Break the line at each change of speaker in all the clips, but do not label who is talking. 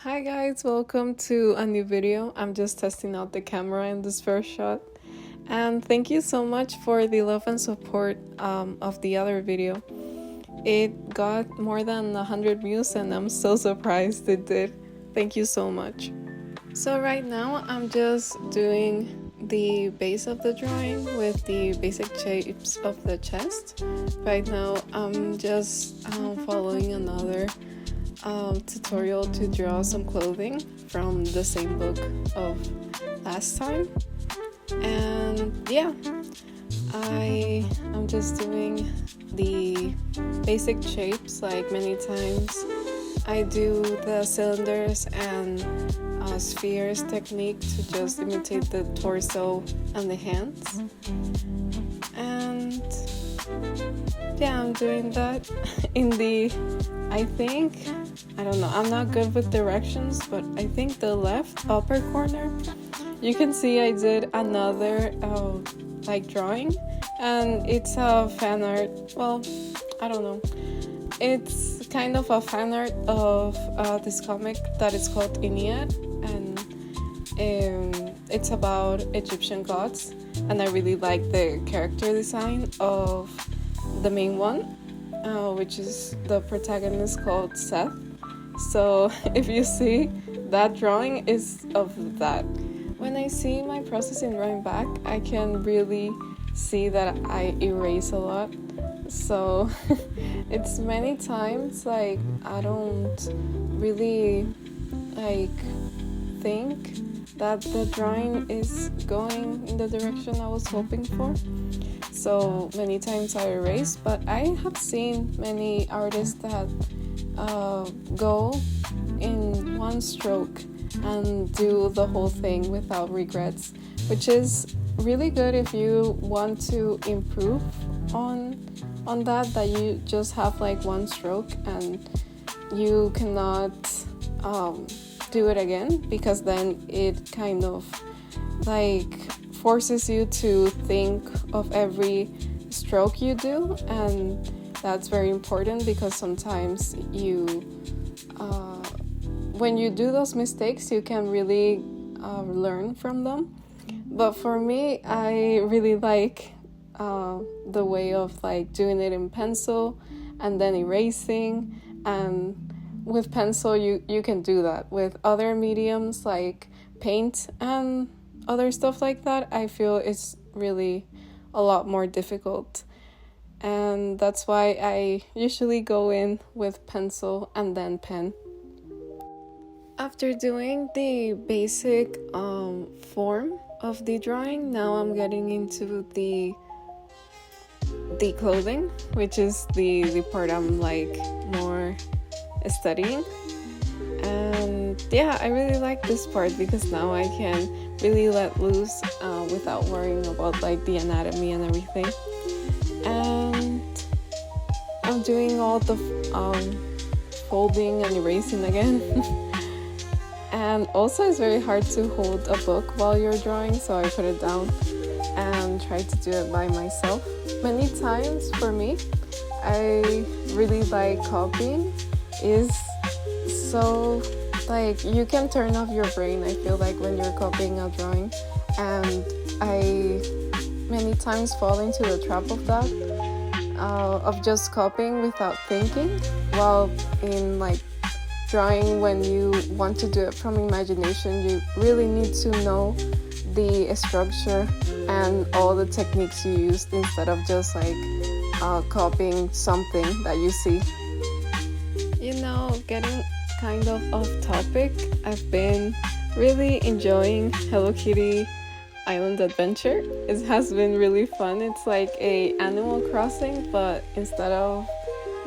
Hi guys, welcome to a new video. I'm just testing out the camera in this first shot. And thank you so much for the love and support of the other video. It got more than 100 views and I'm so surprised it did. Thank you so much. So right now I'm just doing the base of the drawing with the basic shapes of the chest. Right now I'm just following another tutorial to draw some clothing from the same book of last time. And yeah, I'm just doing the basic shapes like many times. I do the cylinders and spheres technique to just imitate the torso and the hands. And yeah, I'm doing that in the, I don't know, I'm not good with directions, but I think the left upper corner, you can see I did another drawing, and it's a fan art, well, I don't know, it's kind of a fan art of this comic that is called Iliad, and it's about Egyptian gods, and I really like the character design of the main one, which is the protagonist called Seth. So if you see, that drawing is of that. When I see my process in drawing back, I can really see that I erase a lot. So it's many times like I don't really think that the drawing is going in the direction I was hoping for. So many times I erase, but I have seen many artists that go in one stroke and do the whole thing without regrets, which is really good if you want to improve on that you just have like one stroke and you cannot do it again, because then it kind of forces you to think of every stroke you do, and that's very important because sometimes you when you do those mistakes you can really learn from them. But for me, I really like the way of doing it in pencil and then erasing, and with pencil you can do that. With other mediums like paint and other stuff like that, I feel it's really a lot more difficult, and that's why I usually go in with pencil and then pen. After doing the basic form of the drawing, now I'm getting into the clothing, which is the part I'm more studying. And yeah, I really like this part because now I can really let loose without worrying about the anatomy and everything. And I'm doing all the folding and erasing again. And also it's very hard to hold a book while you're drawing, so I put it down and try to do it by myself. Many times for me, I really like copying. Is so you can turn off your brain, I feel like, when you're copying a drawing, and I many times fall into the trap of that, of just copying without thinking, while in drawing, when you want to do it from imagination, you really need to know the structure and all the techniques you used instead of just copying something that you see. Getting kind of off topic, I've been really enjoying Hello Kitty Island Adventure. It has been really fun. It's like a Animal Crossing, but instead of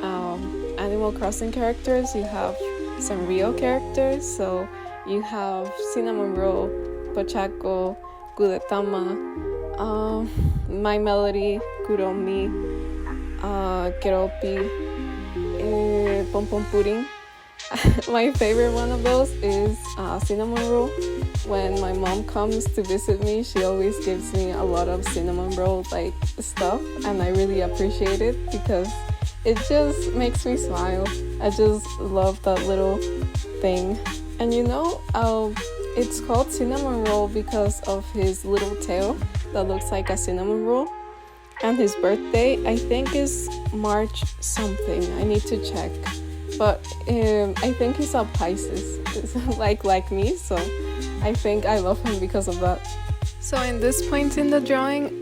Animal Crossing characters, you have some real characters. So you have Cinnamon Roll, Pochaco, Gudetama, My Melody, Kuromi, Keropi, Pom Pom Pudding. My favorite one of those is cinnamon roll. When my mom comes to visit me, she always gives me a lot of cinnamon roll stuff, and I really appreciate it because it just makes me smile. I just love that little thing, And it's called cinnamon roll because of his little tail that looks like a cinnamon roll. And his birthday, I think, is March something. I need to check. But I think he's a Pisces, it's like me, so I think I love him because of that. So in this point in the drawing,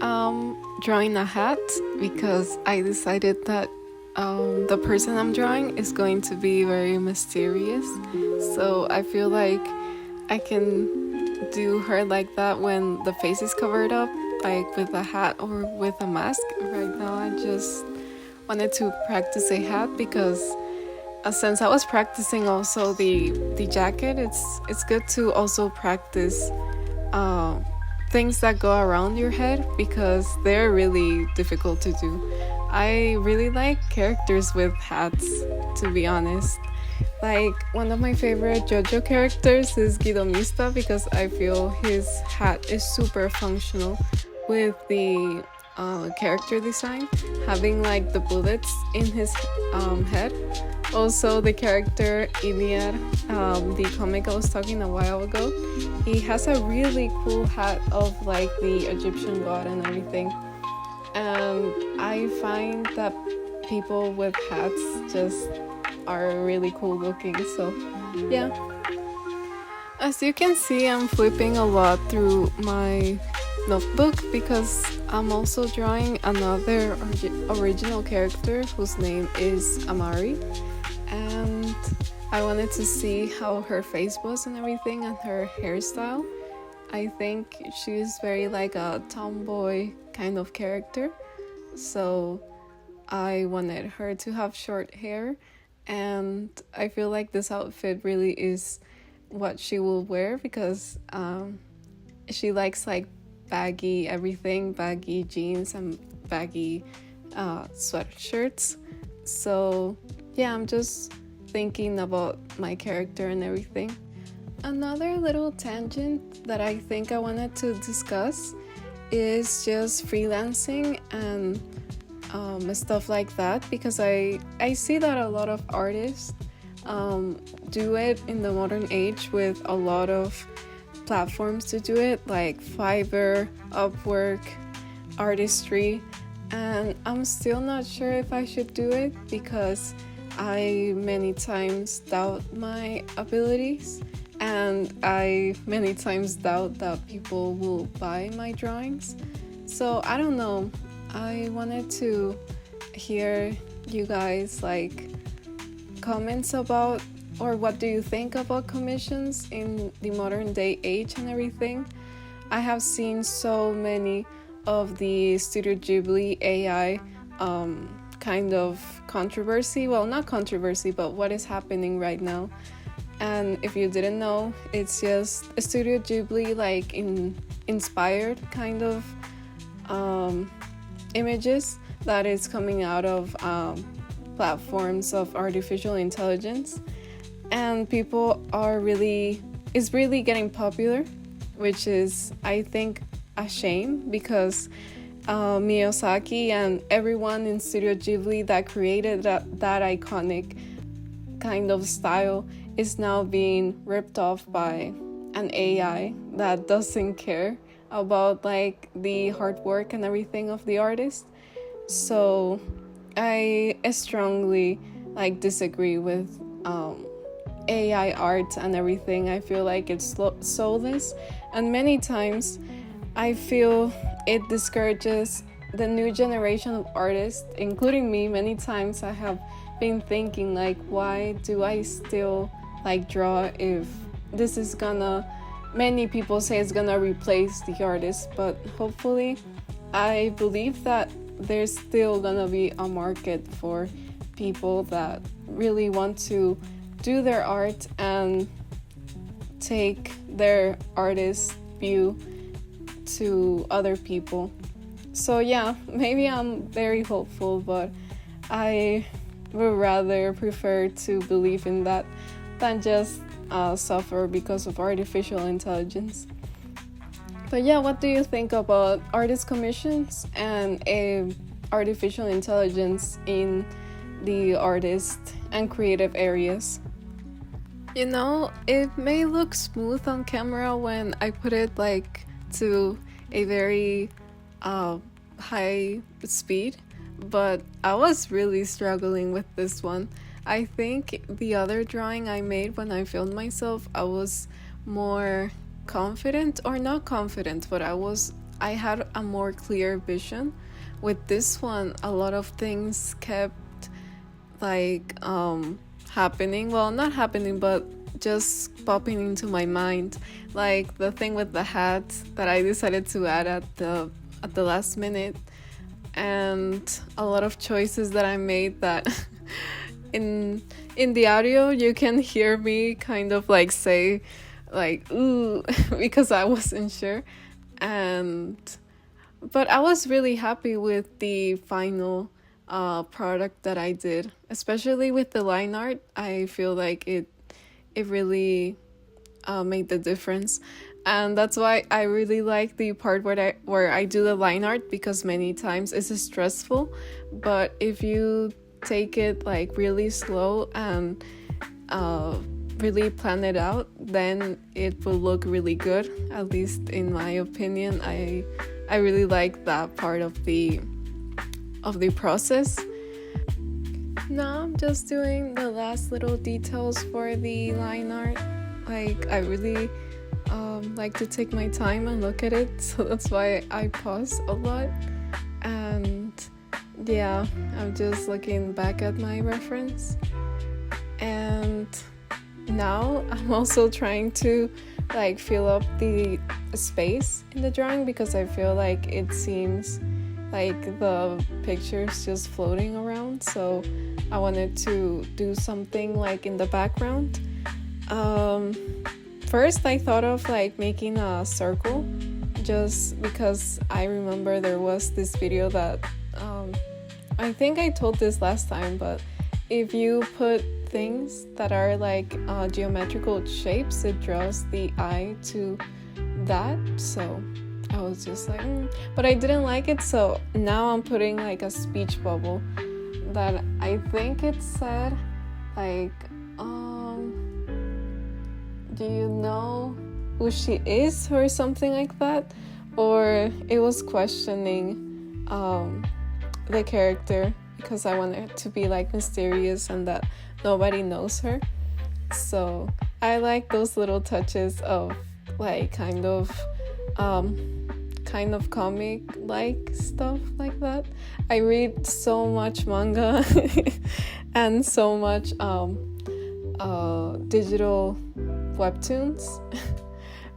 drawing a hat because I decided that the person I'm drawing is going to be very mysterious. So I feel like I can do her like that when the face is covered up, like with a hat or with a mask. Right now I just wanted to practice a hat because since I was practicing also the jacket, it's good to also practice things that go around your head because they're really difficult to do. I really like characters with hats, to be honest. Like, one of my favorite JoJo characters is Guidomista because I feel his hat is super functional with the character design, having like the bullets in his head. Also, the character Iliad, the comic I was talking a while ago, he has a really cool hat of like the Egyptian god and everything. And I find that people with hats just are really cool looking, so yeah. As you can see, I'm flipping a lot through my notebook because I'm also drawing another original character whose name is Amari, and I wanted to see how her face was and everything and her hairstyle. I think she's very like a tomboy kind of character, so I wanted her to have short hair, and I feel like this outfit really is what she will wear because she likes like baggy everything, baggy jeans and baggy sweatshirts. So yeah, I'm just thinking about my character and everything. Another little tangent that I think I wanted to discuss is just freelancing and stuff like that, because I see that a lot of artists do it in the modern age with a lot of platforms to do it, like Fiverr, Upwork, Artistry, and I'm still not sure if I should do it because I many times doubt my abilities, and I many times doubt that people will buy my drawings. So I don't know. I wanted to hear you guys like comments about, or what do you think about commissions in the modern day age and everything. I have seen so many of the Studio Ghibli AI kind of controversy. Well, not controversy, but what is happening right now. And if you didn't know, it's just a Studio Ghibli like inspired kind of images that is coming out of platforms of artificial intelligence, and people is really getting popular, which is, I think, a shame because Miyazaki and everyone in Studio Ghibli that created that iconic kind of style is now being ripped off by an AI that doesn't care about like the hard work and everything of the artist. So I strongly like disagree with AI art and everything. I feel like it's soulless, and many times I feel it discourages the new generation of artists, including me. Many times I have been thinking like, why do I still like draw if this is many people say it's gonna replace the artist, but hopefully I believe that there's still gonna be a market for people that really want to do their art and take their artist view to other people. So yeah, maybe I'm very hopeful, but I would rather prefer to believe in that than just suffer because of artificial intelligence. But yeah, what do you think about artist commissions and artificial intelligence in the artist and creative areas? You know, it may look smooth on camera when I put it like to a very uh, high speed, but I was really struggling with this one. I think the other drawing I made when I filmed myself, I was more confident, or not confident, but I had a more clear vision. With this one, a lot of things kept like happening, well, not happening, but just popping into my mind, like the thing with the hat that I decided to add at the last minute, and a lot of choices that I made that in the audio you can hear me kind of like say like ooh because I wasn't sure. And but I was really happy with the final product that I did, especially with the line art. I feel like it really made the difference, and that's why I really like the part where I do the line art, because many times it's stressful. But if you take it like really slow and really plan it out, then it will look really good. At least in my opinion, I really like that part of the process. Now I'm just doing the last little details for the line art. Like I really like to take my time and look at it, so that's why I pause a lot. And yeah, I'm just looking back at my reference. And now I'm also trying to like fill up the space in the drawing, because I feel like it seems like the picture's just floating around, so I wanted to do something like in the background. First I thought of like making a circle, just because I remember there was this video that I think I told this last time, but if you put things that are like geometrical shapes, it draws the eye to that. So I was just like but I didn't like it, so now I'm putting like a speech bubble that I think it said like do you know who she is, or something like that, or it was questioning the character, because I wanted it to be like mysterious and that nobody knows her. So I like those little touches of like kind of comic like stuff like that. I read so much manga and so much digital webtoons.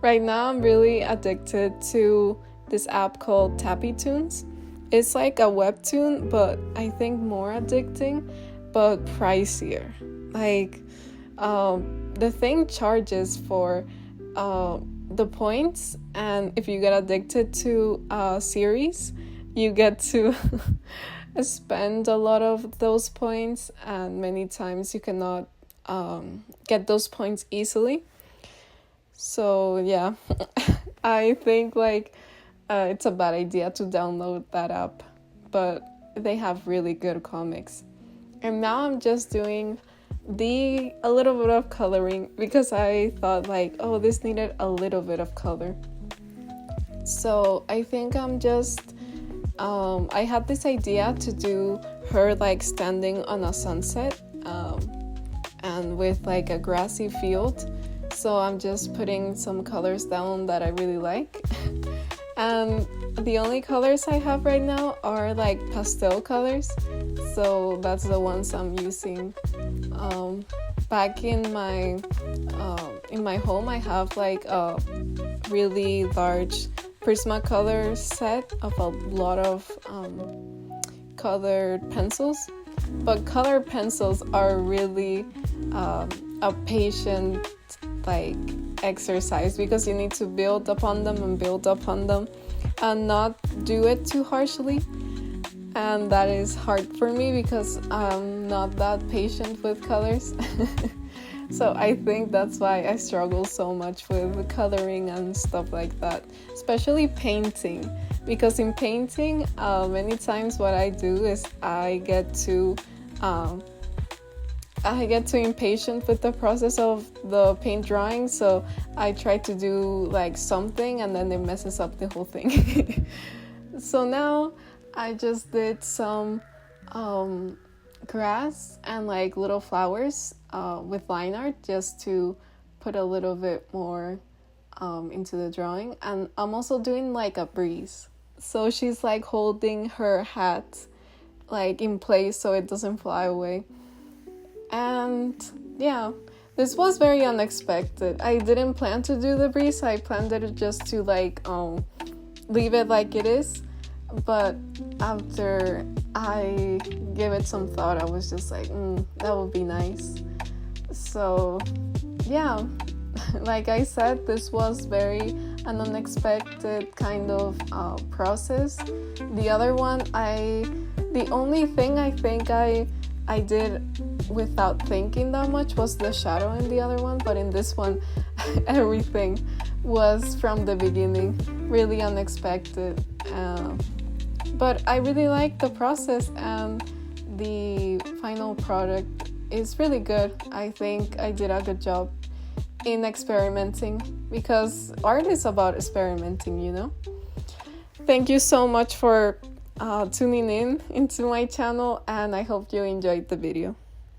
Right now I'm really addicted to this app called TappyToons. It's like a webtoon, but I think more addicting, but pricier. Like the thing charges for the points, and if you get addicted to a series, you get to spend a lot of those points, and many times you cannot get those points easily. So yeah, I think like it's a bad idea to download that app, but they have really good comics. And now I'm just doing a little bit of coloring, because I thought like, oh, this needed a little bit of color. So I think I'm just I had this idea to do her like standing on a sunset and with like a grassy field. So I'm just putting some colors down that I really like. And the only colors I have right now are like pastel colors, so that's the ones I'm using. Back in my home, I have like a really large Prismacolor set of a lot of colored pencils, but colored pencils are really a patient like exercise, because you need to build upon them and not do it too harshly, and that is hard for me because I'm not that patient with colors. So I think that's why I struggle so much with coloring and stuff like that, especially painting, because in painting many times what I do is I get to I get too impatient with the process of the paint drawing, so I try to do like something and then it messes up the whole thing. So now I just did some grass and like little flowers with line art just to put a little bit more into the drawing. And I'm also doing like a breeze. So she's like holding her hat like in place so it doesn't fly away. And yeah, this was very unexpected. I didn't plan to do the breeze. I planned it just to like leave it like it is. But after I gave it some thought, I was just like, that would be nice. So yeah, like I said, this was very an unexpected kind of process. The other one, the only thing I think I did without thinking that much was the shadow in the other one, but in this one, everything was from the beginning, really unexpected. But I really like the process, and the final product is really good. I think I did a good job in experimenting, because art is about experimenting, you know? Thank you so much for tuning in into my channel, and I hope you enjoyed the video.